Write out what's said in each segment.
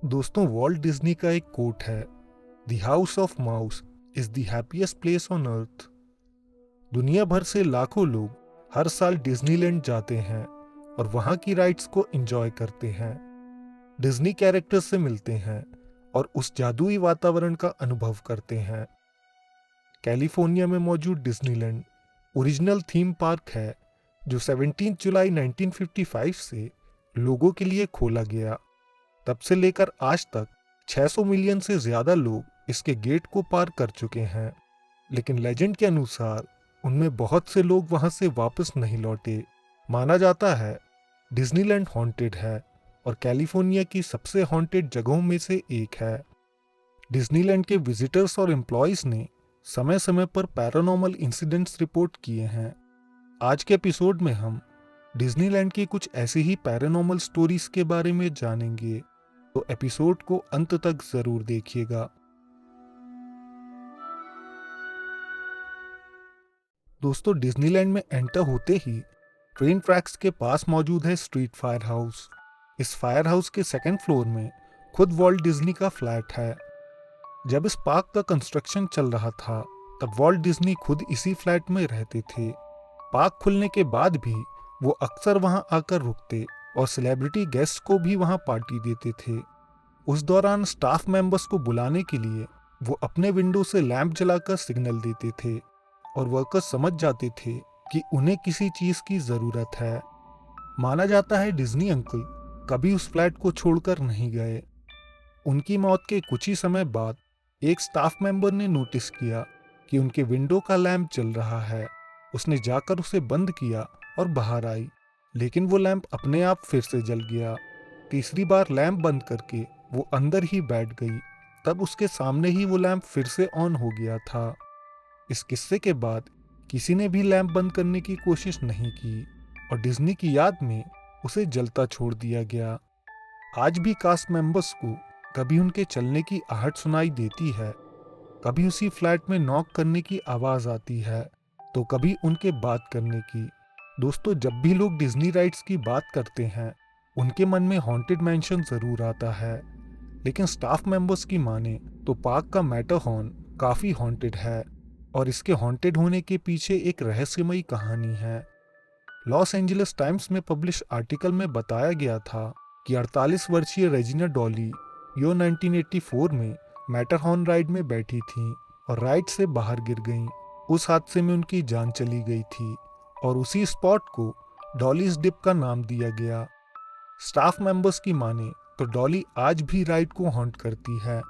दोस्तों, Walt Disney का एक कोट है, the house of mouse is the happiest place on earth. दुनिया भर से लाखों लोग हर साल डिज्नीलैंड जाते हैं और वहाँ की राइड्स को एंजॉय करते हैं, डिज्नी कैरेक्टर्स से मिलते हैं और उस जादुई वातावरण का अनुभव करते हैं। कैलिफोर्निया में मौजूद डिज्नीलैंड ओरिजिनल थीम पार्क है जो 17 जुलाई 1955 से लोगों के लिए खोला गया। तब से लेकर आज तक 600 मिलियन से ज्यादा लोग इसके गेट को पार कर चुके हैं, लेकिन लेजेंड के अनुसार उनमें बहुत से लोग वहां से वापस नहीं लौटे। माना जाता है डिज्नीलैंड हॉन्टेड है और कैलिफोर्निया की सबसे हॉन्टेड जगहों में से एक है। डिज्नीलैंड के विजिटर्स और एम्प्लॉयज ने समय समय पर पैरानॉर्मल इंसिडेंट्स रिपोर्ट किए हैं। आज के एपिसोड में हम डिज्नीलैंड की कुछ ऐसी ही पैरानॉर्मल स्टोरीज के बारे में जानेंगे, तो एपिसोड को अंत तक जरूर देखिएगा। दोस्तों, डिज्नीलैंड में एंटर होते ही ट्रेन ट्रैक्स के पास मौजूद है स्ट्रीट फायर हाउस। इस फायर हाउस के सेकंड फ्लोर में खुद वॉल्ट डिज्नी का फ्लैट है। जब इस पार्क का कंस्ट्रक्शन चल रहा था तब वॉल्ट डिज्नी खुद इसी फ्लैट में रहते थे। पार्क खुलने के बाद भी वो अक्सर वहां आकर रुकते और सेलिब्रिटी गेस्ट को भी वहां पार्टी देते थे। उस दौरान स्टाफ मेंबर्स को बुलाने के लिए वो अपने विंडो से लैंप जलाकर सिग्नल देते थे और वर्कर्स समझ जाते थे कि उन्हें किसी चीज की जरूरत है। माना जाता है डिज्नी अंकल कभी उस फ्लैट को छोड़कर नहीं गए। उनकी मौत के कुछ ही समय बाद एक स्टाफ मेंबर ने नोटिस किया कि उनके विंडो का लैंप जल रहा है। उसने जाकर उसे बंद किया और बाहर आई, लेकिन वो लैंप अपने आप फिर से जल गया। तीसरी बार लैंप बंद करके वो अंदर ही बैठ गई, तब उसके सामने ही वो लैंप फिर से ऑन हो गया था। इस किस्से के बाद किसी ने भी लैंप बंद करने की कोशिश नहीं की और डिज्नी की याद में उसे जलता छोड़ दिया गया। आज भी कास्ट मेंबर्स को कभी उनके चलने की आहट सुनाई देती है, कभी उसी फ्लैट में नॉक करने की आवाज आती है, तो कभी उनके बात करने की। दोस्तों, जब भी लोग डिज्नी राइड्स की बात करते हैं उनके मन में हॉन्टेड मैंशन जरूर आता है, लेकिन स्टाफ मेंबर्स की माने तो पार्क का मैटरहॉर्न काफी हॉन्टेड है और इसके हॉन्टेड होने के पीछे एक रहस्यमयी कहानी है। लॉस एंजलिस टाइम्स में पब्लिश आर्टिकल में बताया गया था कि 48 वर्षीय रेजिना डॉली यो 1984 में मैटरहॉर्न राइड में बैठी थीं और राइड से बाहर गिर गईं। उस हादसे में उनकी जान चली गई थी और उसी स्पॉट को डॉलीज डिप का नाम दिया गया। स्टाफ मेंबर्स की माने तो डॉली आज भी राइड को हॉन्ट करती है।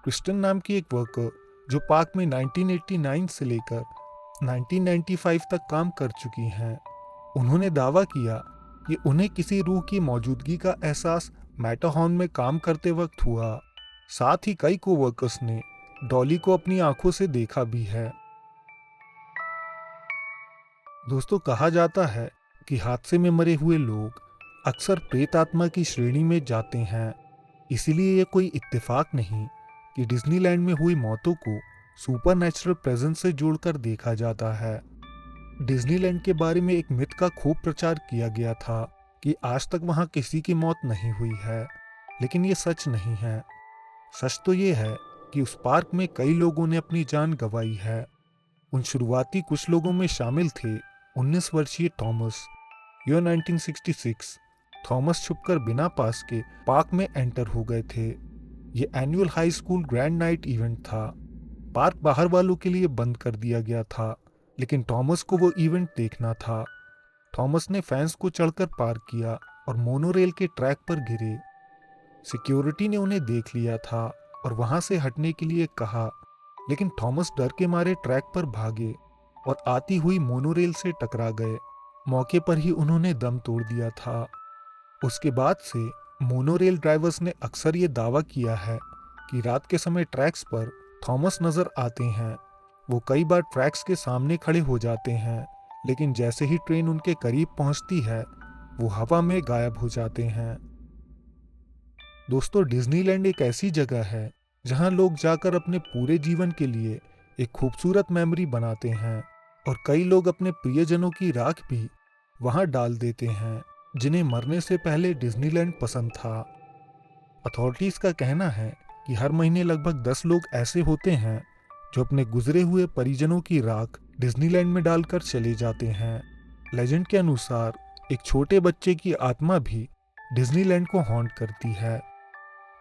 क्रिस्टन नाम की एक वर्कर जो पार्क में 1989 से लेकर 1995 तक काम कर चुकी हैं, उन्होंने दावा किया कि उन्हें किसी रूह की मौजूदगी का एहसास मैटरहॉर्न में काम करते वक्त हुआ। साथ ही कई कोवर्कर्स ने डॉली को अपनी आंखों से देखा भी है। दोस्तों, कहा जाता है कि हादसे में मरे हुए लोग अक्सर प्रेत आत्मा की श्रेणी में जाते हैं। इसीलिए ये कोई इत्तेफाक नहीं कि डिज्नीलैंड में हुई मौतों को सुपरनैचुरल प्रेजेंस से जोड़कर देखा जाता है। डिज्नीलैंड के बारे में एक मिथ का खूब प्रचार किया गया था कि आज तक वहां किसी की मौत नहीं हुई है, लेकिन ये सच नहीं है। सच तो ये है कि उस पार्क में कई लोगों ने अपनी जान गंवाई है। उन शुरुआती कुछ लोगों में शामिल थे 19 वर्षीय थॉमस। यो 1966 थॉमस छुपकर बिना पास के पार्क में एंटर हो गए थे। ये annual high school grand night event था। पार्क बाहर वालों के लिए बंद कर दिया गया था, लेकिन थॉमस को वो इवेंट देखना था। थॉमस ने फैंस को चढ़कर पार किया और मोनोरेल के ट्रैक पर गिरे। सिक्योरिटी ने उन्हें देख लिया था और वहां से हटने के लिए कहा, लेकिन थॉमस डर के मारे ट्रैक पर भागे और आती हुई मोनोरेल से टकरा गए। मौके पर ही उन्होंने दम तोड़ दिया था। उसके बाद से मोनोरेल ड्राइवर्स ने अक्सर ये दावा किया है कि रात के समय ट्रैक्स पर थॉमस नजर आते हैं। वो कई बार ट्रैक्स के सामने खड़े हो जाते हैं, लेकिन जैसे ही ट्रेन उनके करीब पहुंचती है वो हवा में गायब हो जाते हैं। दोस्तों, डिज्नीलैंड एक ऐसी जगह है जहां लोग जाकर अपने पूरे जीवन के लिए एक खूबसूरत मेमोरी बनाते हैं और कई लोग अपने प्रियजनों की राख भी वहां डाल देते हैं जिन्हें मरने से पहले डिज्नीलैंड पसंद था। अथॉरिटीज़ का कहना है कि हर महीने लगभग 10 लोग ऐसे होते हैं जो अपने गुजरे हुए परिजनों की राख डिज्नीलैंड में डालकर चले जाते हैं। लेजेंड के अनुसार एक छोटे बच्चे की आत्मा भी डिज्नीलैंड को हॉन्ट करती है।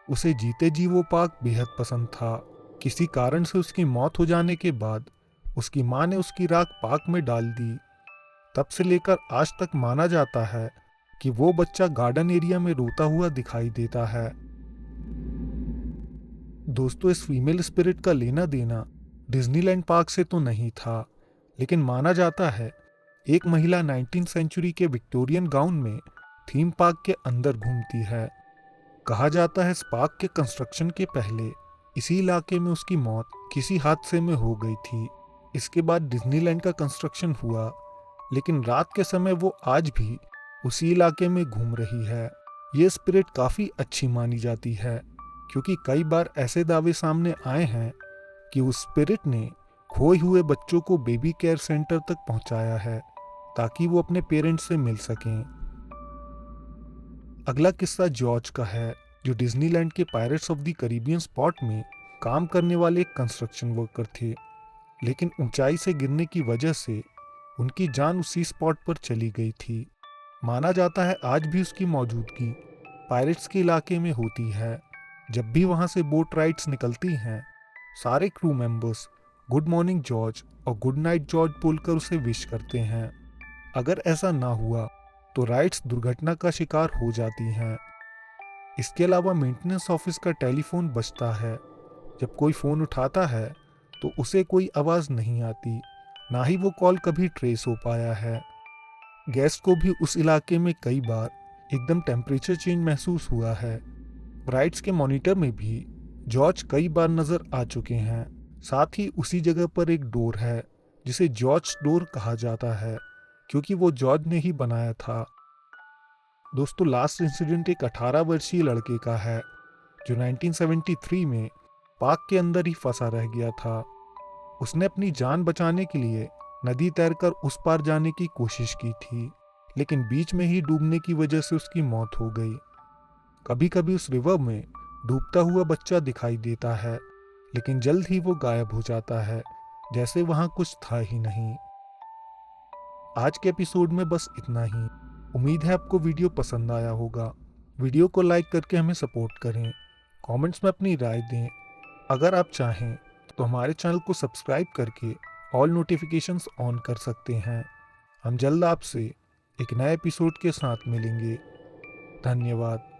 उसे जीते जी वो पार्क बेहद पसंद था। किसी कारण से उसकी मौत हो जाने के बाद उसकी माँ ने उसकी राख पार्क में डाल दी। तब से लेकर आज तक माना जाता है कि वो बच्चा गार्डन एरिया में रोता हुआ दिखाई देता है। दोस्तों, इस फीमेल स्पिरिट का लेना देना डिज्नीलैंड पार्क से तो नहीं था, लेकिन माना जाता है एक महिला 19वीं सेंचुरी के विक्टोरियन गाउन में थीम पार्क के अंदर घूमती है। कहा जाता है इस पार्क के कंस्ट्रक्शन के पहले इसी इलाके में उसकी मौत किसी हादसे में हो गई थी। इसके बाद डिज्नीलैंड का कंस्ट्रक्शन हुआ, लेकिन रात के समय वो आज भी उसी इलाके में घूम रही है। ये स्पिरिट काफ़ी अच्छी मानी जाती है, क्योंकि कई बार ऐसे दावे सामने आए हैं कि उस स्पिरिट ने खोए हुए बच्चों को बेबी केयर सेंटर तक पहुंचाया है ताकि वो अपने पेरेंट्स से मिल सकें। अगला किस्सा जॉर्ज का है, जो डिज्नीलैंड के pirates of the Caribbean spot में काम करने वाले एक कंस्ट्रक्शन वर्कर थे, लेकिन ऊंचाई से गिरने की वजह से उनकी जान उसी स्पॉट पर चली गई थी। माना जाता है आज भी उसकी मौजूदगी पायरेट्स के इलाके में होती है। जब भी वहां से बोट राइड्स निकलती हैं, सारे crew members good morning George और गुड नाइट जॉर्ज बोलकर उसे विश करते हैं। अगर ऐसा ना हुआ तो राइड्स दुर्घटना का शिकार हो जाती हैं। इसके अलावा मेंटेनेंस ऑफिस का टेलीफोन बजता है। जब कोई फ़ोन उठाता है तो उसे कोई आवाज़ नहीं आती, ना ही वो कॉल कभी ट्रेस हो पाया है। गेस्ट को भी उस इलाके में कई बार एकदम टेम्परेचर चेंज महसूस हुआ है। राइड्स के मॉनिटर में भी जॉर्ज कई बार नज़र आ चुके हैं। साथ ही उसी जगह पर एक डोर है जिसे जॉर्ज डोर कहा जाता है, क्योंकि वो जॉर्ज ने ही बनाया था। दोस्तों, लास्ट इंसिडेंट एक 18 वर्षीय लड़के का है जो 1973 में पार्क के अंदर ही फंसा रह गया था। उसने अपनी जान बचाने के लिए नदी तैरकर उस पार जाने की कोशिश की थी, लेकिन बीच में ही डूबने की वजह से उसकी मौत हो गई। कभी कभी उस रिवर में डूबता हुआ बच्चा दिखाई देता है, लेकिन जल्द ही वो गायब हो जाता है, जैसे वहां कुछ था ही नहीं। आज के एपिसोड में बस इतना ही। उम्मीद है आपको वीडियो पसंद आया होगा। वीडियो को लाइक करके हमें सपोर्ट करें, कमेंट्स में अपनी राय दें। अगर आप चाहें तो हमारे चैनल को सब्सक्राइब करके ऑल नोटिफिकेशंस ऑन कर सकते हैं। हम जल्द आपसे एक नए एपिसोड के साथ मिलेंगे। धन्यवाद।